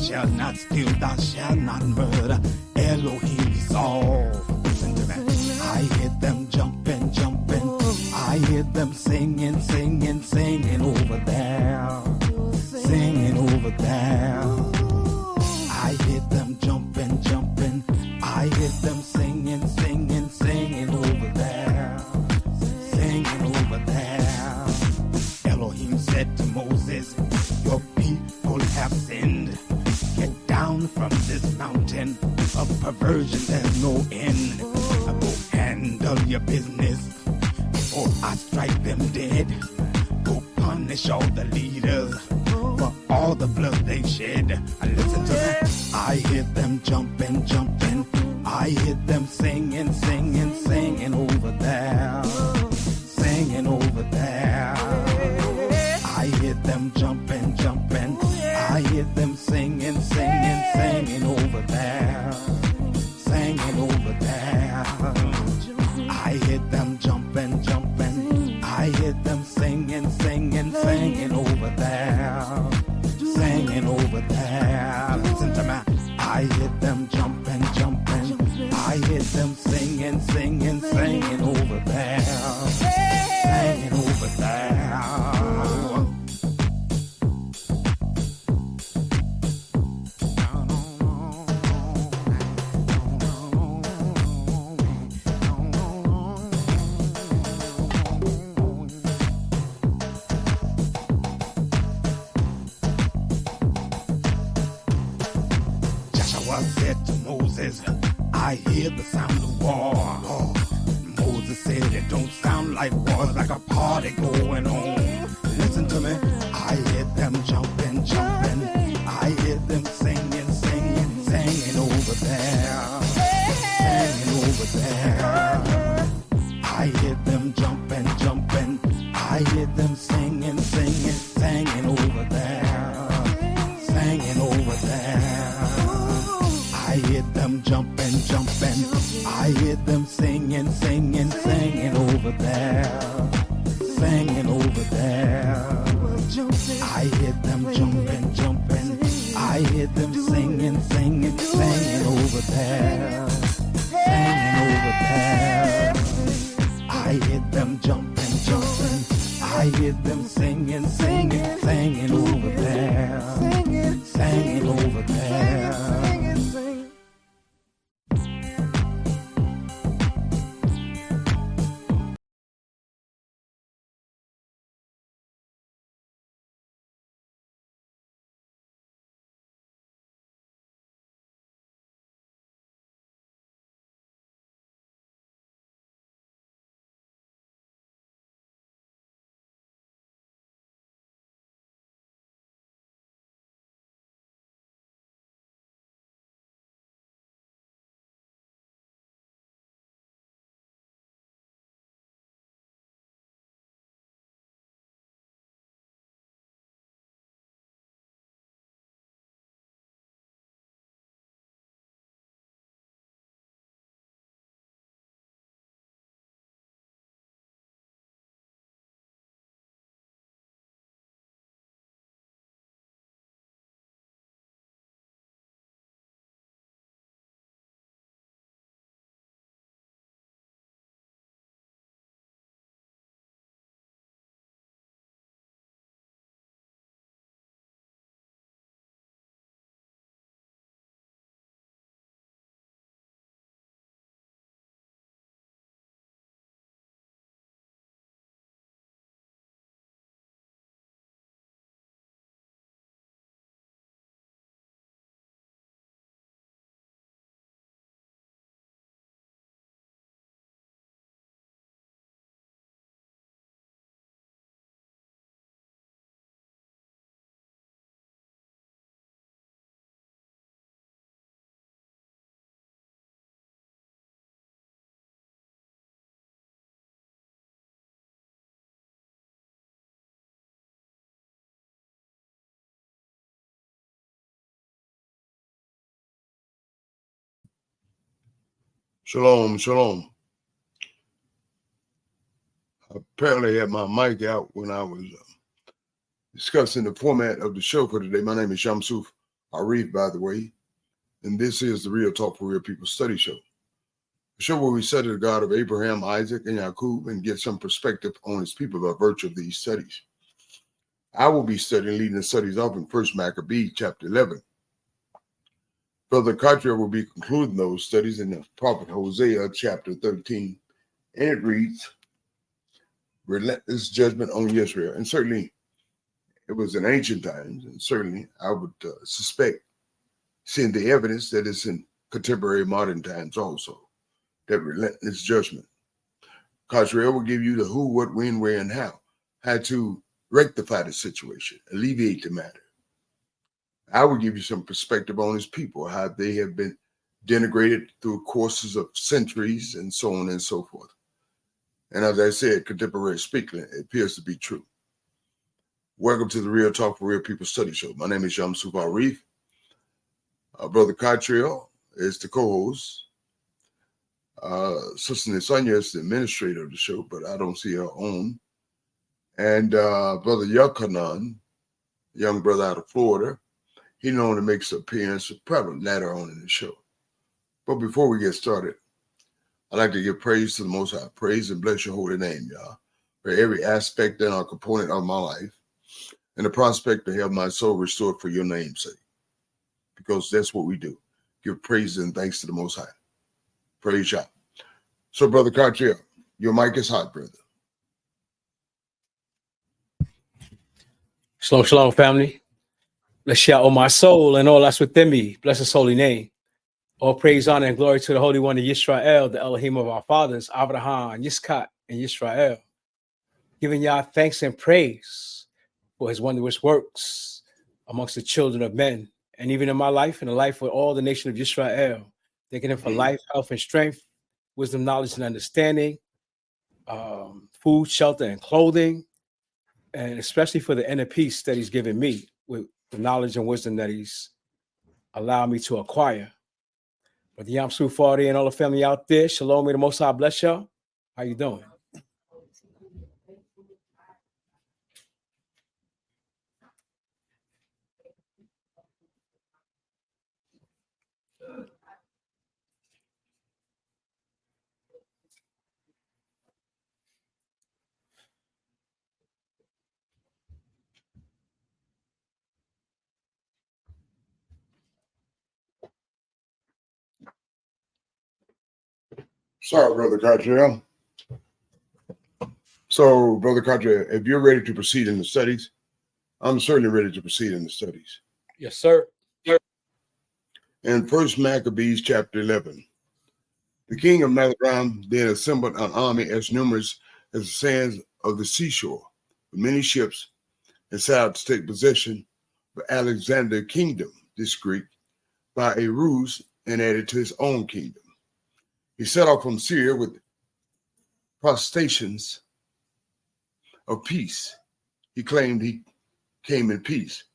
shall not steal, thou shalt not murder. Elohim is all. Listen to that. I hear them jumping, jumping. I hear them singing, singing, singing over there. Singing over there. I hear them jumping, jumping. I hear them singing, singing, singing over there. Singing over there. Elohim said to Moses, your people have sinned. Get down from this mountain of perversion, there's no end. Go handle your business before I strike them dead. Go punish all the leaders for all the blood they shed. Listen to that. I hear them jumping, jumping. I hear them singing, singing, singing over there. Singing over there. I hear them jumping, jumping. I hear them singing, singing, singing over there. Singing over there. I hear them jumping, jumping. I hear them singing, singing, singing over there. Singing over there. Listen to me. I hear them jumping, jumping. I hear them singing, singing, singing over there. Singing over there. Said to Moses, I hear the sound of war. Moses said it don't sound like war, it's like a party going on. Listen to me, I hear them jumping, jumping. I hear them singing, singing, singing over there. Singing over there. I hear them jumping, jumping. I hear them singing, singing, singing over there. Singing over there. I hear them jumping, jumping. I hear them singing, singing, singing over there. Singing over there. I hear them jumping, jumping. I hear them singing, singing, singing over there. Singing over there. I hear them jumping, jumping. I hear them singing, singing, singing over there. Singing over there. Shalom, shalom. I apparently had my mic out when I was discussing the format of the show for today. My name is Shamsuf Arif, by the way, and this is the Real Talk for Real People study show. The show where we study the God of Abraham, Isaac, and Jacob and get some perspective on his people by virtue of these studies. I will be studying, leading the studies off in 1 Maccabees, chapter 11. Brother Cottrell will be concluding those studies in the prophet Hosea, chapter 13. And it reads, relentless judgment on Israel. And certainly it was in ancient times, and certainly I would suspect, seeing the evidence that it's in contemporary modern times also, that relentless judgment. Cottrell will give you the who, what, when, where, and how to rectify the situation, alleviate the matter. I will give you some perspective on his people, how they have been denigrated through courses of centuries and so on and so forth. And as I said, contemporary speaking, it appears to be true. Welcome to the Real Talk for Real People study show. My name is Yamsuf Arif. Brother Cottrell is the co-host. Sister Nisanya is the administrator of the show, but I don't see her on. And Brother Yochanan, young brother out of Florida, he normally makes an appearance probably later on in the show. But before we get started, I'd like to give praise to the Most High. Praise and bless your holy name, y'all, for every aspect and our component of my life and the prospect to have my soul restored for your name's sake. Because that's what we do. Give praise and thanks to the Most High. Praise Yah. So, Brother Cottrell, your mic is hot, brother. Shalom, shalom, family. Bless Yah, O my soul, and all that's within me. Bless his holy name. All praise, honor, and glory to the Holy One of Yisrael, the Elohim of our fathers, Abraham, Yitzchak, and Yisrael. Giving Yah thanks and praise for his wondrous works amongst the children of men, and even in my life and the life of all the nation of Yisrael. Thanking him for life, health, and strength, wisdom, knowledge, and understanding, food, shelter, and clothing, and especially for the inner peace that he's given me with the knowledge and wisdom that he's allowed me to acquire. But the Yamsuf Fadi and all the family out there, shalom, may the Most High bless y'all. How you doing? Sorry, Brother Cottrell. So, Brother Cottrell, if you're ready to proceed in the studies, I'm certainly ready to proceed in the studies. Yes, sir. In 1 Maccabees chapter 11, the king of Matharam then assembled an army as numerous as the sands of the seashore, with many ships, and set out to take possession of Alexander kingdom, this Greek, by a ruse, and added to his own kingdom. He set off from Syria with protestations of peace. He claimed he came in peace.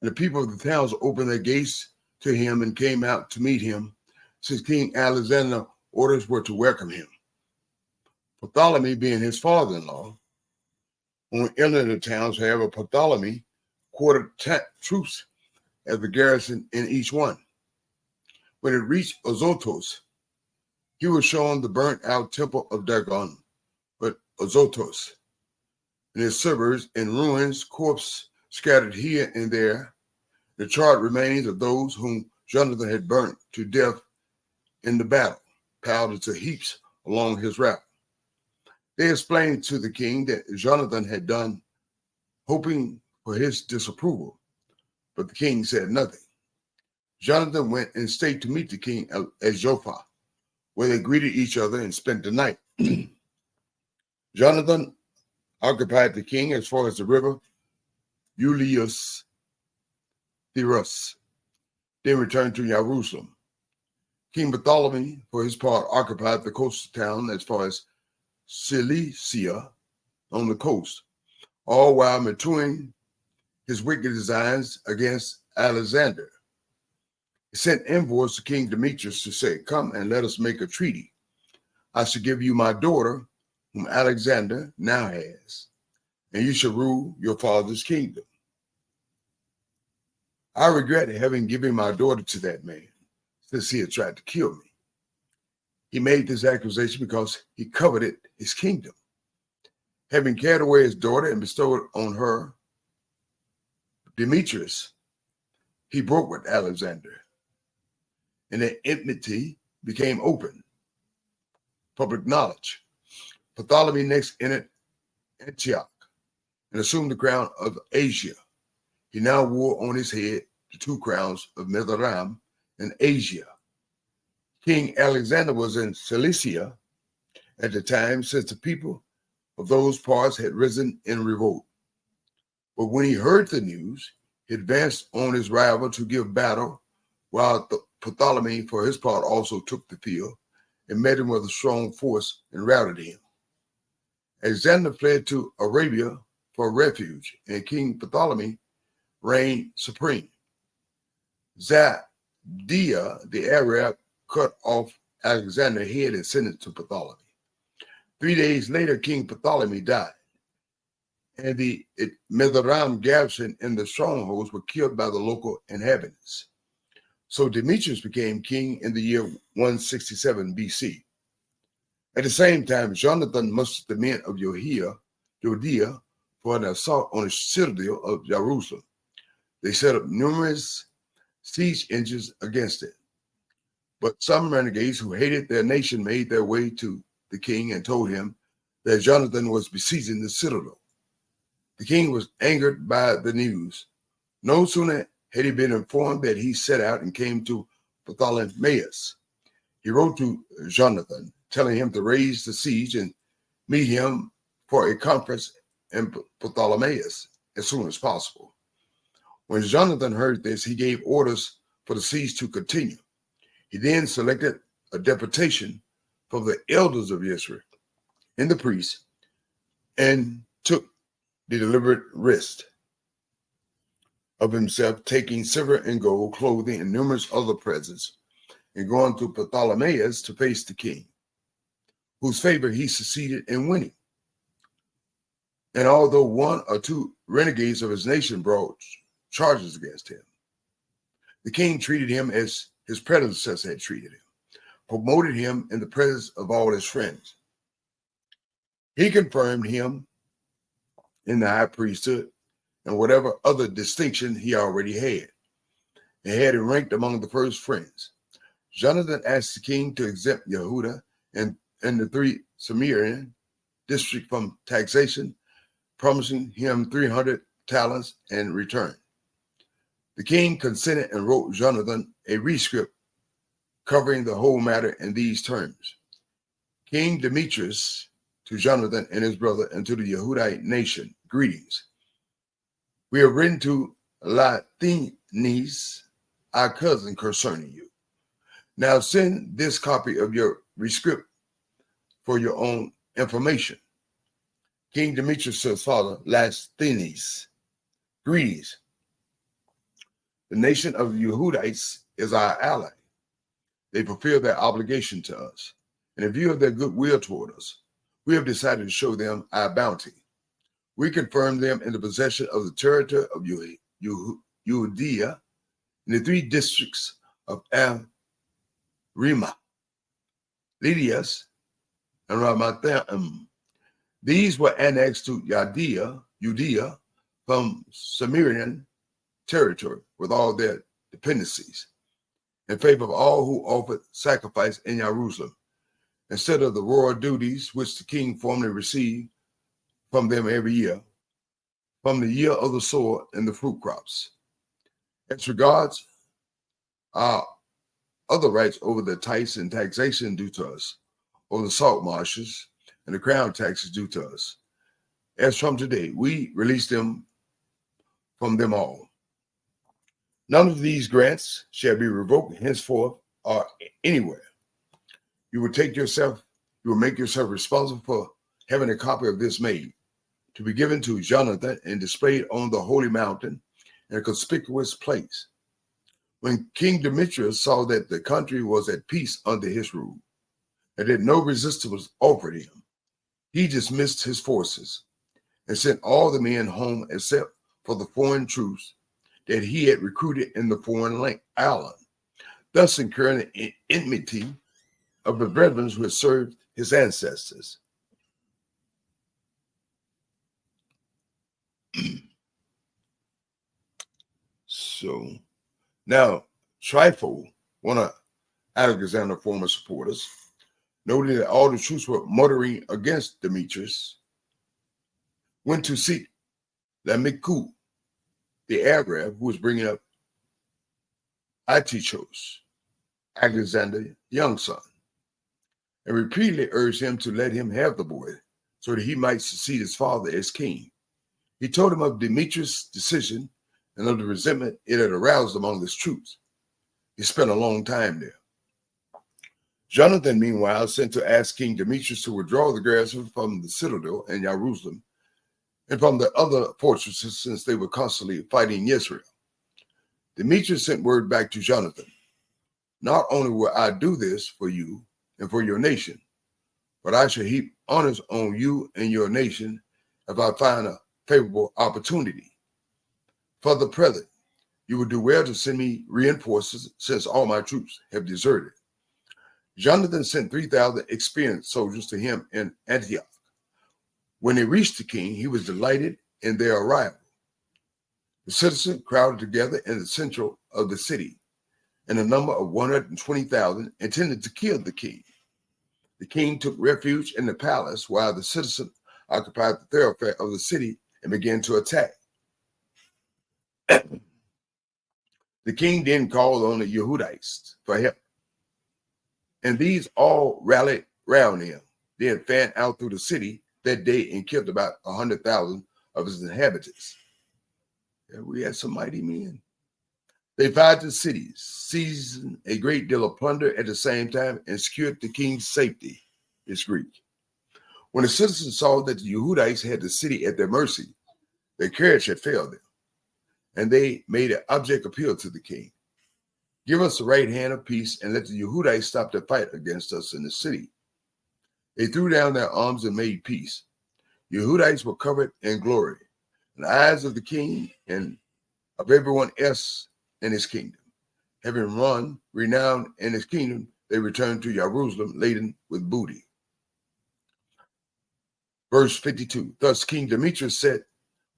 And the people of the towns opened their gates to him and came out to meet him, since King Alexander orders were to welcome him. Ptolemy, being his father-in-law, on entering the towns, however, Ptolemy quartered troops as the garrison in each one. When it reached Azotus, he was shown the burnt-out temple of Dagon, but Azotus and his suburbs in ruins, corpses scattered here and there, the charred remains of those whom Jonathan had burnt to death in the battle, piled into heaps along his route. They explained to the king that Jonathan had done, hoping for his disapproval, but the king said nothing. Jonathan went in state to meet the king at Joppa, where they greeted each other and spent the night. Jonathan occupied the king as far as the river Julius Thirus, then returned to Jerusalem. King Ptolemy, for his part, occupied the coastal town as far as Cilicia on the coast, all while maturing his wicked designs against Alexander. He sent envoys to King Demetrius to say, "Come and let us make a treaty. I shall give you my daughter, whom Alexander now has, and you shall rule your father's kingdom." I regret having given my daughter to that man, since he had tried to kill me. He made this accusation because he coveted his kingdom. Having carried away his daughter and bestowed on her Demetrius, he broke with Alexander, and the enmity became open, public knowledge. Ptolemy next entered Antioch and assumed the crown of Asia. He now wore on his head the 2 crowns of Mithraim and Asia. King Alexander was in Cilicia at the time, since the people of those parts had risen in revolt. But when he heard the news, he advanced on his rival to give battle, while Ptolemy, for his part, also took the field and met him with a strong force and routed him. Alexander fled to Arabia for refuge, and King Ptolemy reigned supreme. Zadia, the Arab, cut off Alexander's head and sent it to Ptolemy. 3 days later, King Ptolemy died, and the Mithraim garrison in the strongholds were killed by the local inhabitants. So Demetrius became king in the year 167 BC. At the same time, Jonathan mustered the men of Judea for an assault on the citadel of Jerusalem. They set up numerous siege engines against it. But some renegades who hated their nation made their way to the king and told him that Jonathan was besieging the citadel. The king was angered by the news. No sooner had he been informed that he set out and came to Ptolemais. He wrote to Jonathan, telling him to raise the siege and meet him for a conference in Ptolemais as soon as possible. When Jonathan heard this, he gave orders for the siege to continue. He then selected a deputation from the elders of Israel and the priests and took the deliberate risk of himself, taking silver and gold, clothing, and numerous other presents, and going to Ptolemais to face the king, whose favor he succeeded in winning. And although 1 or 2 renegades of his nation brought charges against him, the king treated him as his predecessor had treated him, promoted him in the presence of all his friends. He confirmed him in the high priesthood and whatever other distinction he already had, and had him ranked among the first friends. Jonathan asked the king to exempt Yehuda and the 3 Samarian districts from taxation, promising him 300 talents in return. The king consented and wrote Jonathan a rescript covering the whole matter in these terms. King Demetrius, to Jonathan and his brother and to the Yehudite nation, greetings. We have written to Lathinis, our cousin, concerning you. Now send this copy of your rescript for your own information. King Demetrius says, Father, Lathinis, greetings. The nation of the Yehudites is our ally. They fulfill their obligation to us. And in view of their goodwill toward us, we have decided to show them our bounty. We confirm them in the possession of the territory of Judea in the 3 districts of Rima, Lydias, and Ramathaim. These were annexed to Judea from Samarian territory with all their dependencies, in favor of all who offered sacrifice in Jerusalem, instead of the royal duties which the king formerly received from them every year, from the year of the sword and the fruit crops. As regards our other rights over the tithes and taxation due to us, over the salt marshes and the crown taxes due to us, as from today, we release them from them all. None of these grants shall be revoked henceforth or anywhere. You will make yourself responsible for having a copy of this made, to be given to Jonathan and displayed on the holy mountain in a conspicuous place. When King Demetrius saw that the country was at peace under his rule, and that no resistance was offered him, he dismissed his forces and sent all the men home except for the foreign troops that he had recruited in the foreign island, thus incurring the enmity of the brethren who had served his ancestors. So now Trypho, one of Alexander's former supporters, noting that all the troops were muttering against Demetrius, went to seek Lamechus, the Arab who was bringing up Antiochus, Alexander's young son, and repeatedly urged him to let him have the boy so that he might succeed his father as king. He told him of Demetrius' decision and of the resentment it had aroused among his troops. He spent a long time there. Jonathan, meanwhile, sent to ask King Demetrius to withdraw the garrison from the citadel in Jerusalem and from the other fortresses, since they were constantly fighting Israel. Demetrius sent word back to Jonathan, "Not only will I do this for you and for your nation, but I shall heap honors on you and your nation if I find a favorable opportunity. For the present, you will do well to send me reinforcements, since all my troops have deserted." Jonathan sent 3,000 experienced soldiers to him in Antioch. When they reached the king, he was delighted in their arrival. The citizens crowded together in the center of the city, and a number of 120,000 intended to kill the king. The king took refuge in the palace, while the citizens occupied the thoroughfare of the city and began to attack. The king then called on the Yehudites for help, and these all rallied round him. They had fanned out through the city that day and killed about 100,000 of his inhabitants. And we had some mighty men. They fired the cities, seized a great deal of plunder at the same time, and secured the king's safety. It's Greek. When the citizens saw that the Yehudites had the city at their mercy, their courage had failed them, and they made an abject appeal to the king. "Give us the right hand of peace and let the Yehudites stop their fight against us in the city." They threw down their arms and made peace. Yehudites were covered in glory in the eyes of the king and of everyone else in his kingdom. Having won renown in his kingdom, they returned to Jerusalem laden with booty. Verse 52, thus King Demetrius sat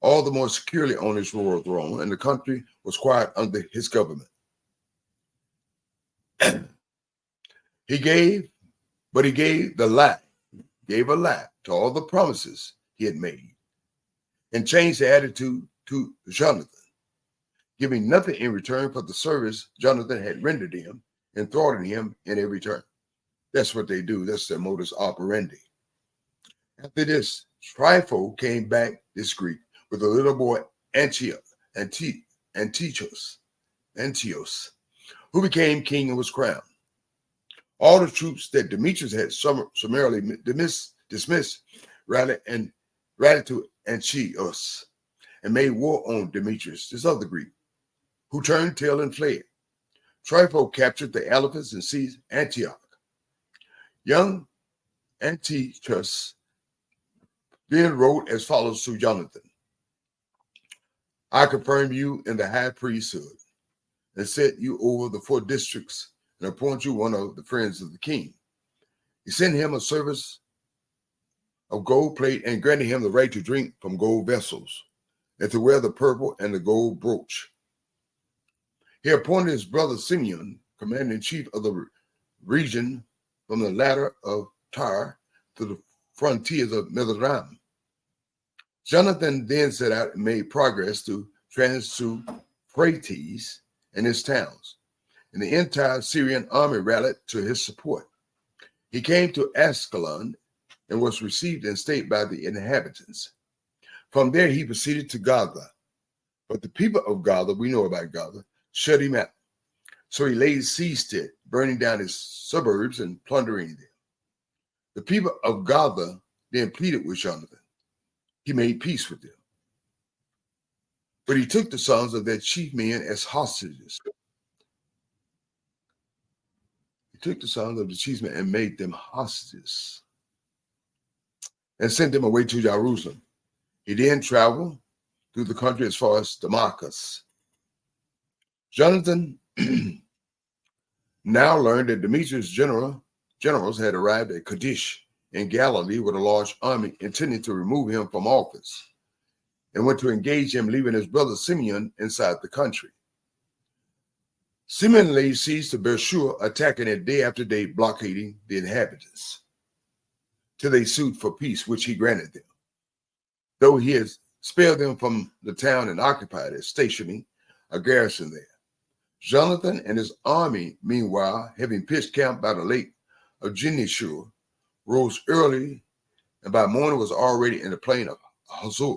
all the more securely on his royal throne, and the country was quiet under his government. He gave a lie to all the promises he had made, and changed the attitude to Jonathan, giving nothing in return for the service Jonathan had rendered him and thwarting him in every turn. That's what they do. That's their modus operandi. After this, Trypho came back, this Greek, with a little boy Antiochus, who became king and was crowned. All the troops that Demetrius had summarily dismissed rallied to Antiochus and made war on Demetrius, this other Greek, who turned tail and fled. Trypho captured the elephants and seized Antioch. Young Antiochus then wrote as follows to Jonathan: "I confirm you in the high priesthood and set you over the 4 districts and appoint you one of the friends of the king." He sent him a service of gold plate and granted him the right to drink from gold vessels and to wear the purple and the gold brooch. He appointed his brother Simeon, commander-in-chief of the region from the ladder of Tyre to the frontiers of Mithraim. Jonathan then set out and made progress to Trans-Euphrates and his towns, and the entire Syrian army rallied to his support. He came to Ascalon and was received in state by the inhabitants. From there he proceeded to Gaza, but the people of Gaza, we know about Gaza, shut him out. So he laid siege to it, burning down his suburbs and plundering them. The people of Gaza then pleaded with Jonathan. He made peace with them, but he took the sons of their chief men as hostages. He took the sons of the chief men and made them hostages and sent them away to Jerusalem. He then traveled through the country as far as Damascus. Jonathan now learned that Demetrius' generals had arrived at Kadesh in Galilee with a large army intending to remove him from office, and went to engage him, leaving his brother Simeon inside the country. Simeon laid siege to Beersheba, attacking it day after day, blockading the inhabitants, till they sued for peace, which he granted them. Though he had spared them from the town and occupied it, stationing a garrison there. Jonathan and his army, meanwhile, having pitched camp by the lake of Geneshur, rose early, and by morning was already in the plain of Hazor.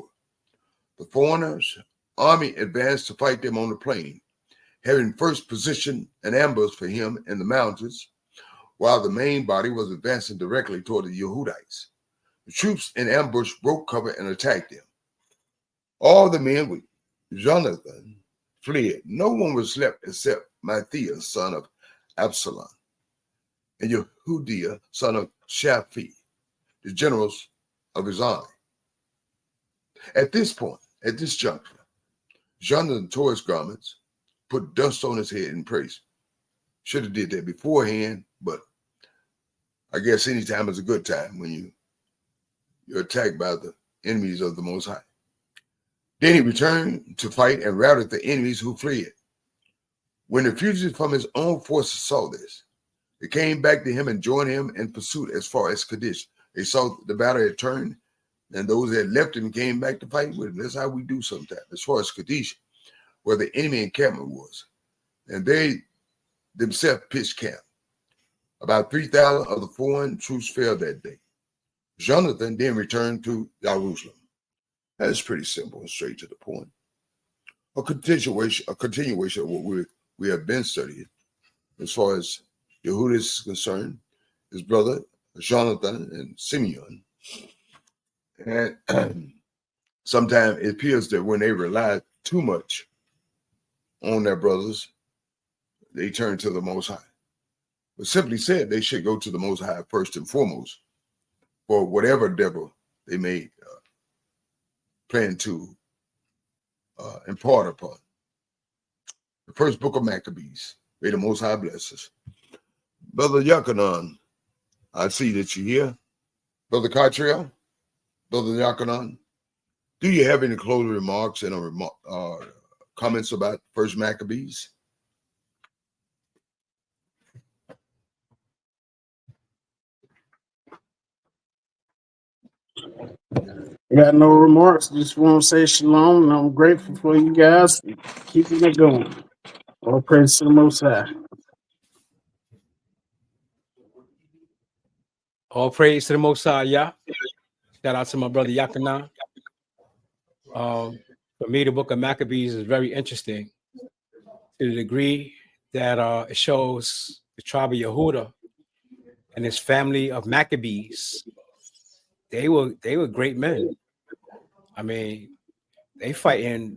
The foreigners' army advanced to fight them on the plain, having first positioned an ambush for him in the mountains, while the main body was advancing directly toward the Yehudites. The troops in ambush broke cover and attacked them. All the men with Jonathan fled. No one was left except Matthias, son of Absalom, and Yehudiah, son of Shaphi, the generals of his army. At this juncture, Jonathan tore his garments, put dust on his head and prayed. Should have did that beforehand, but I guess any time is a good time when you're attacked by the enemies of the Most High. Then he returned to fight and routed the enemies who fled. When the fugitives from his own forces saw this, they came back to him and joined him in pursuit as far as Kadesh. They saw the battle had turned, and those that left him came back to fight with him. That's how we do sometimes. As far as Kadesh, where the enemy encampment was, and they themselves pitched camp. About 3,000 of the foreign troops fell that day. Jonathan then returned to Jerusalem. That's pretty simple and straight to the point. A continuation of what we have been studying as far as Yehuda is concerned, his brother Jonathan and Simeon. And sometimes it appears that when they rely too much on their brothers, they turn to the Most High. But simply said, they should go to the Most High first and foremost for whatever devil they may plan to impart upon. The first book of Maccabees. May the Most High bless us. Brother Yakanan, I see that you're here. Brother Catriel, Brother Yakanan, do you have any closing remarks and comments about First Maccabees? I got no remarks. Just want to say shalom, and I'm grateful for you guys keeping it going. All praise to the Most High. All praise to the Most High, Yah. Shout out to my brother Yakanan. For me, the book of Maccabees is very interesting to the degree that it shows the tribe of Yehuda and his family of Maccabees. They were great men. I mean, they fighting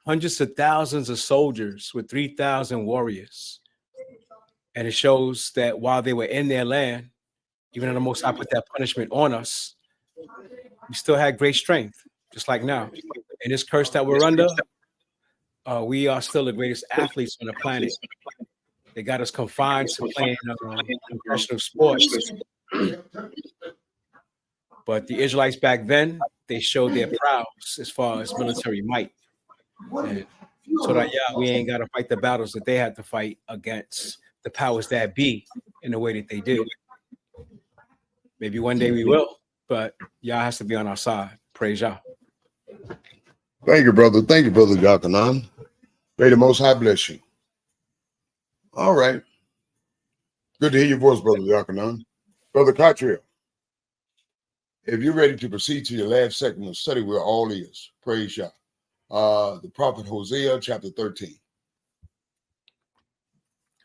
hundreds of thousands of soldiers with 3,000 warriors. And it shows that while they were in their land, even though the Most High put that punishment on us, we still had great strength, just like now. In this curse that we're under, we are still the greatest athletes on the planet. They got us confined to playing professional sports. But the Israelites back then, they showed their prowess as far as military might. And so that, we ain't got to fight the battles that they had to fight against the powers that be in the way that they did. Maybe one day we will, but Yah has to be on our side. Praise Yah. Thank you, brother. Thank you, Brother Yakanan. May the Most High bless you. All right. Good to hear your voice, Brother Yakanan. Brother Catriel, if you're ready to proceed to your last segment of study, we're all ears. Praise Yah. The prophet Hosea, chapter 13.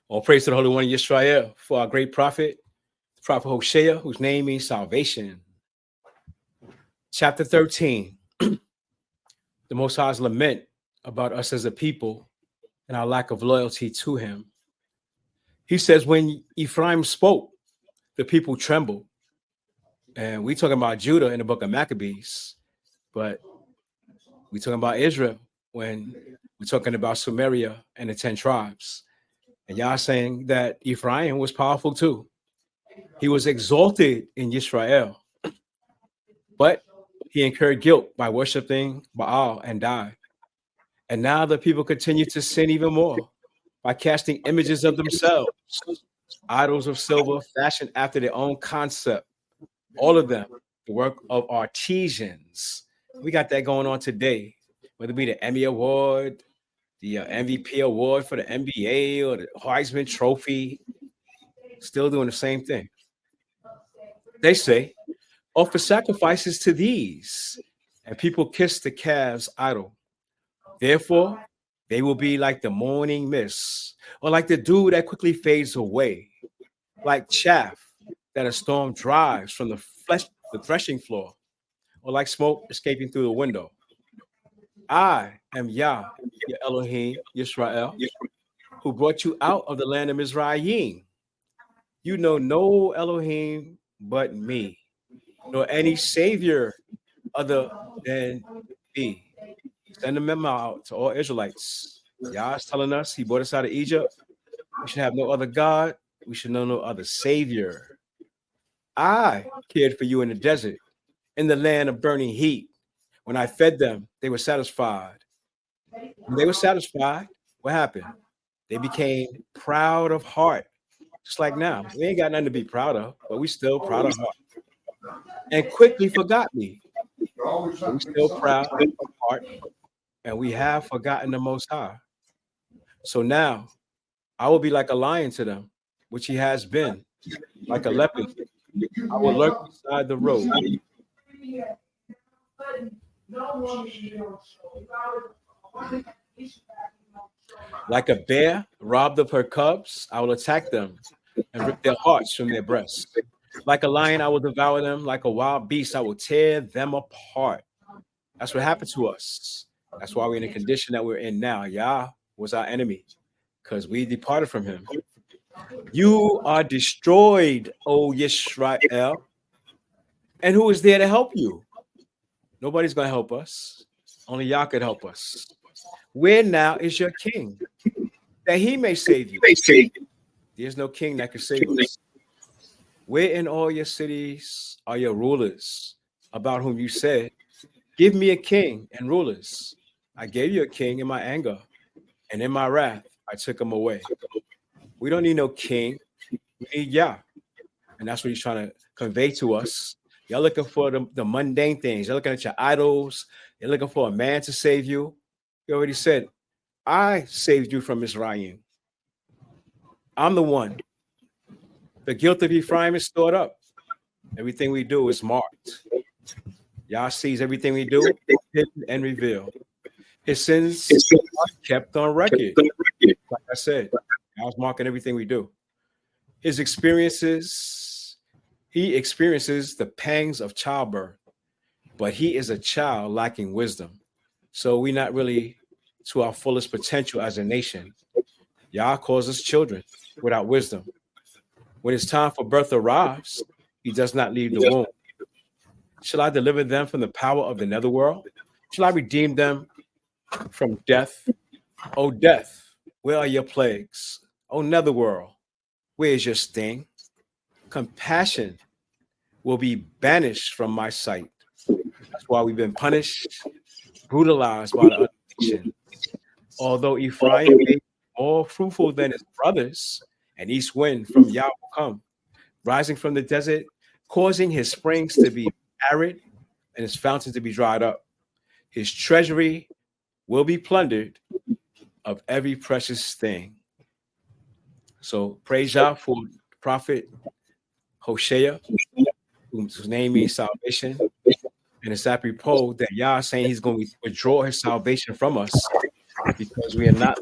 All praise to the Holy One of Yisrael for our great prophet, Prophet Hosea, whose name means salvation. Chapter 13. The Most High's lament about us as a people and our lack of loyalty to him. He says, when Ephraim spoke, the people trembled. And we talking about Judah in the book of Maccabees, but we talking about Israel when We're talking about Sumeria and the 10 tribes. And y'all saying that Ephraim was powerful too. He was exalted in Israel, but he incurred guilt by worshiping Baal and died. And now the people continue to sin even more by casting images of themselves, idols of silver fashioned after their own concept. All of them, the work of artisans. We got that going on today, whether it be the Emmy Award, the MVP award for the NBA, or the Heisman Trophy, still doing the same thing. They say, offer sacrifices to these, and people kiss the calves idol. Therefore, they will be like the morning mist, or like the dew that quickly fades away, like chaff that a storm drives from the threshing floor, or like smoke escaping through the window. I am Yah, your Elohim, Yisrael, who brought you out of the land of Mizraim. You know no Elohim but me, nor any savior other than me. Send a memo out to all Israelites. Yah is telling us he brought us out of Egypt. We should have no other God. We should know no other savior. I cared for you in the desert, in the land of burning heat. When I fed them, they were satisfied. When they were satisfied, what happened? They became proud of heart. Just like now. We ain't got nothing to be proud of, but we still proud of heart. And quickly forgot me. We still proud of heart, and we have forgotten the Most High. So now I will be like a lion to them, which he has been, like a leopard. I will lurk beside the road. Like a bear robbed of her cubs, I will attack them and rip their hearts from their breasts. Like a lion, I will devour them. Like a wild beast, I will tear them apart. That's what happened to us. That's why we're in the condition that we're in now. Yah was our enemy because we departed from him. You are destroyed, O Yisrael. And who is there to help you? Nobody's going to help us. Only Yah could help us. Where now is your king, that he may save you? There's no king that can save us. Where in all your cities are your rulers, about whom you said, give me a king and rulers? I gave you a king in my anger, and in my wrath I took him away. We don't need no king. We need Yah. And that's what he's trying to convey to us. Y'all looking for the mundane things. You're looking at your idols. You're looking for a man to save you. He already said, I saved you from Mizraim. I'm the one. The guilt of Ephraim is stored up. Everything we do is marked. Yah sees everything we do, hidden and revealed. His sins are kept on record. Like I said, I was marking everything we do. He experiences the pangs of childbirth, but he is a child lacking wisdom. So we're not really to our fullest potential as a nation. Yah calls us children without wisdom. When it's time for birth arrives, he does not leave the womb. Shall I deliver them from the power of the netherworld? Shall I redeem them from death? O death, where are your plagues? O netherworld, where is your sting? Compassion will be banished from my sight. That's why we've been punished, brutalized by the other nation. Although Ephraim may be more fruitful than his brothers, an east wind from Yah will come, rising from the desert, causing his springs to be arid and his fountains to be dried up. His treasury will be plundered of every precious thing. So praise Yah for Prophet Hosea, whose name means salvation. And it's apropos that Yah is saying he's going to withdraw his salvation from us because we are not,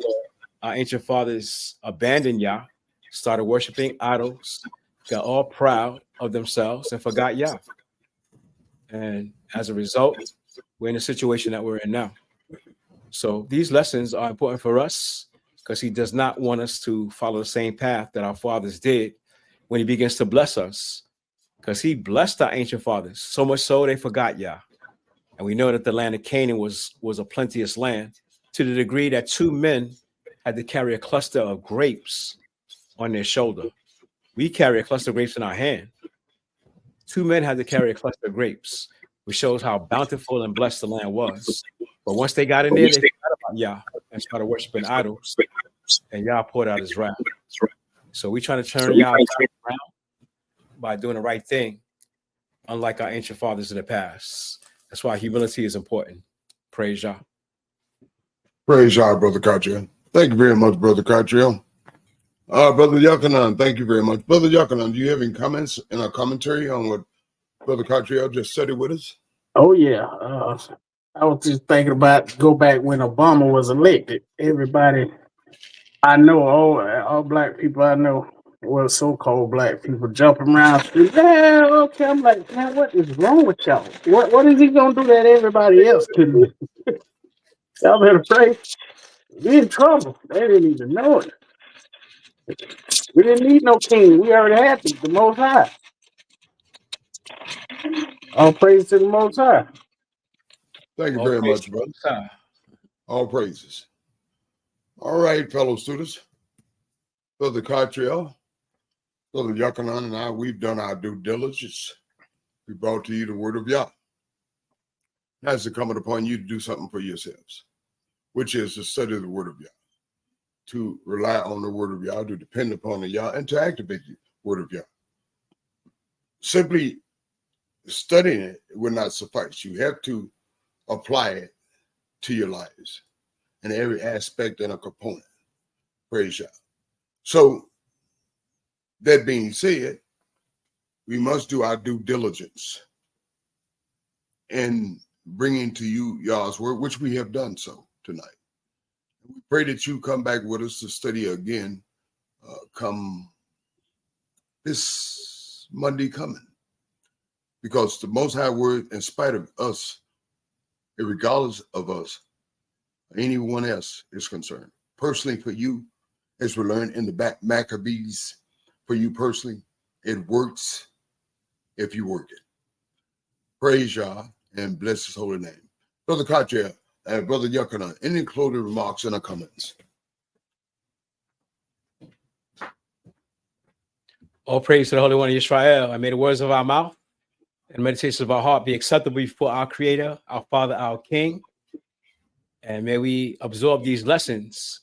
our ancient fathers abandoned Yah, started worshiping idols, got all proud of themselves and forgot Yah. And as a result, we're in the situation that we're in now. So these lessons are important for us because he does not want us to follow the same path that our fathers did when he begins to bless us, because he blessed our ancient fathers so much so they forgot Yah. And we know that the land of Canaan was a plenteous land. to the degree that 2 men had to carry a cluster of grapes on their shoulder. We carry a cluster of grapes in our hand. 2 men had to carry a cluster of grapes, which shows how bountiful and blessed the land was. But once they got in there, they forgot about Yah and started worshiping idols, and Yah poured out his wrath. So we trying to turn Yah around by doing the right thing, unlike our ancient fathers in the past. That's why humility is important. Praise Yah. Praise Yah, Brother Catriel. Thank you very much, Brother Catriel. Brother Yochanan, thank you very much. Brother Yochanan, do you have any comments and a commentary on what Brother Catriel just studied with us? Oh yeah. I was just thinking about go back when Obama was elected. Everybody I know, all black people I know, well, so-called black people jumping around. Yeah, okay. I'm like, man, what is wrong with y'all? What is he gonna do that everybody else couldn't do? Y'all better pray. We in trouble. They didn't even know it. We didn't need no king. We already had the Most High. All praise to the Most High. Thank you All very praise much, to brother. the Most High. All praises. All right, fellow students. Brother Catriel, Brother Yochanan, and I, we've done our due diligence. We brought to you the word of Yah. It has to come upon you to do something for yourselves, which is to study the word of Yah, to rely on the word of Yah, to depend upon the Yah, and to activate the word of Yah. Simply studying it will not suffice. You have to apply it to your lives in every aspect and a component. Praise Yah. So, that being said, we must do our due diligence in bringing to you Yah's word, which we have done so tonight. We pray that you come back with us to study again come this Monday coming, because the Most High word, in spite of us, regardless of us, anyone else is concerned. Personally, for you, as we learned in the Maccabees, for you personally, it works if you work it. Praise Yah and bless his holy name. Brother Catriel and Brother Yochanan, any closing remarks and comments? All praise to the Holy One of Israel. And may the words of our mouth and meditations of our heart be acceptable before our Creator, our Father, our King. And may we absorb these lessons.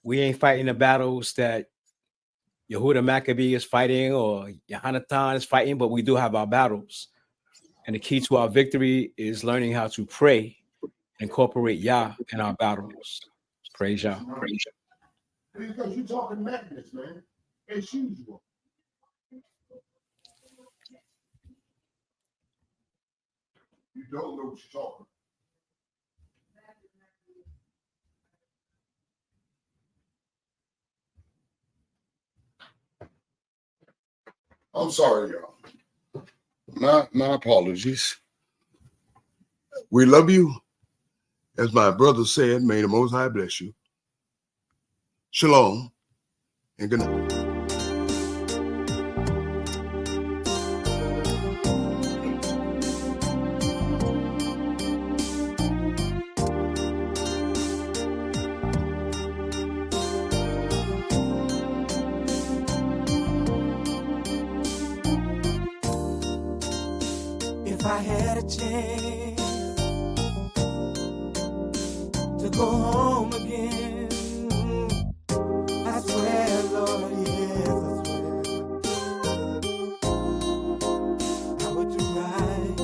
We ain't fighting the battles that Yehuda Maccabee is fighting or Yohanan is fighting, but we do have our battles. And the key to our victory is learning how to pray, incorporate Yah in our battles. Praise Yah. Praise Yah. Because you're talking madness, man. As usual. You don't know what you're talking. I'm sorry, y'all. My apologies. We love you. As my brother said, may the Most High bless you. Shalom and good night. If I had a chance to go home again, I swear, Lord, yes, I swear, I would do right.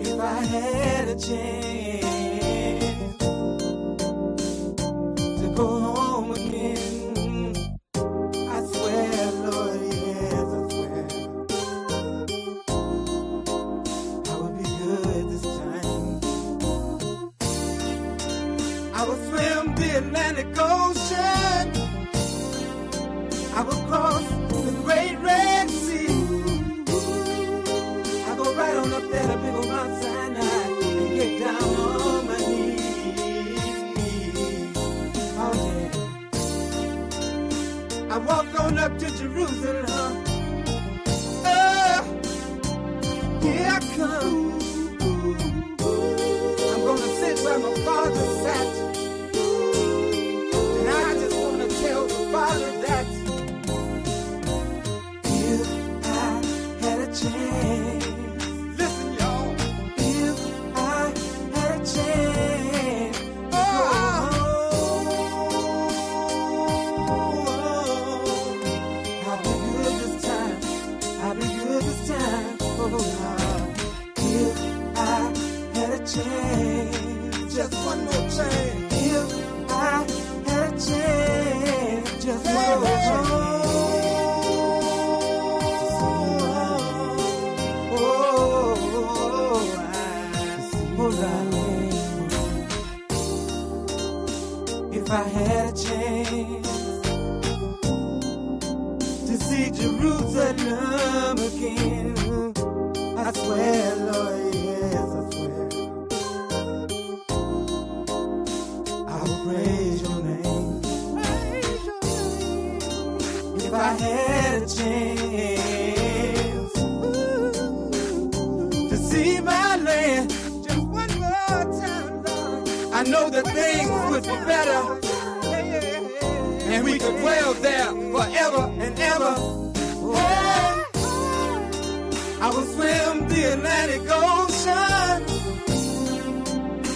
If I had a chance to go home again, I swear, Lord, yes, I swear, I would be good this time. I would swim the Atlantic Ocean. I would cross the Great Red Sea. I go right on up there to big old Mount Sinai and get down on my knees. Oh yeah. I walk on up to Jerusalem. Oh, here I come. I'm If I had a chance to see Jerusalem again, I swear, Lord, yes, I swear, I will praise your name. If I had a chance to see my land just one more time, Lord, I know that things would be better, and we could dwell there forever and ever. Oh, I will swim the Atlantic Ocean,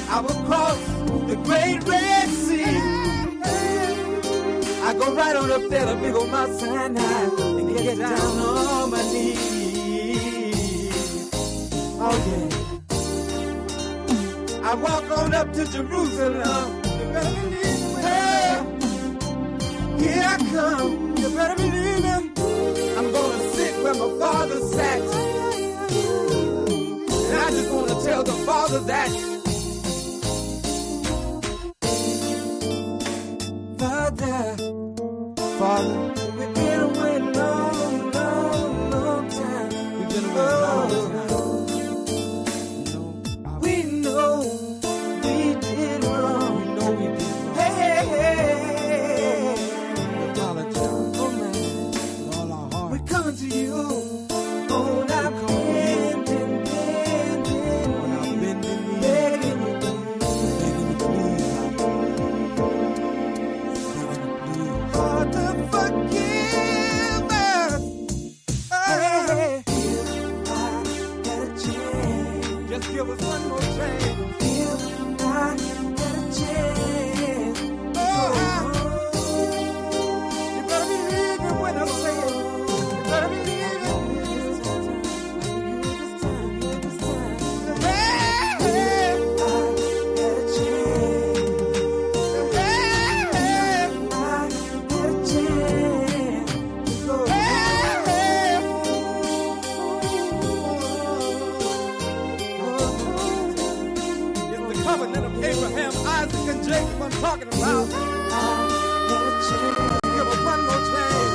I will cross the great Red Sea, I go right on up there to big old Mount Sinai and get down on my knees. Oh yeah, I walk on up to Jerusalem. You better believe me. Hey, here I come. You better believe me. I'm gonna sit where my father sat, and I just wanna tell the Father that, Father, we've been away a long, long, long time. We've been away a long time. We know we did wrong. We know we did wrong. Hey, we apologize. Oh man, with all our heart. We're coming to you on our bending, on our bending knees, begging you, please. Lord, to forgive us. Hey, if I had a chance, just give us one more chance. If I had a chance, you better believe me when I say it. You better believe it. Abraham, Isaac, and Jacob I'm talking about. Give us one more chance.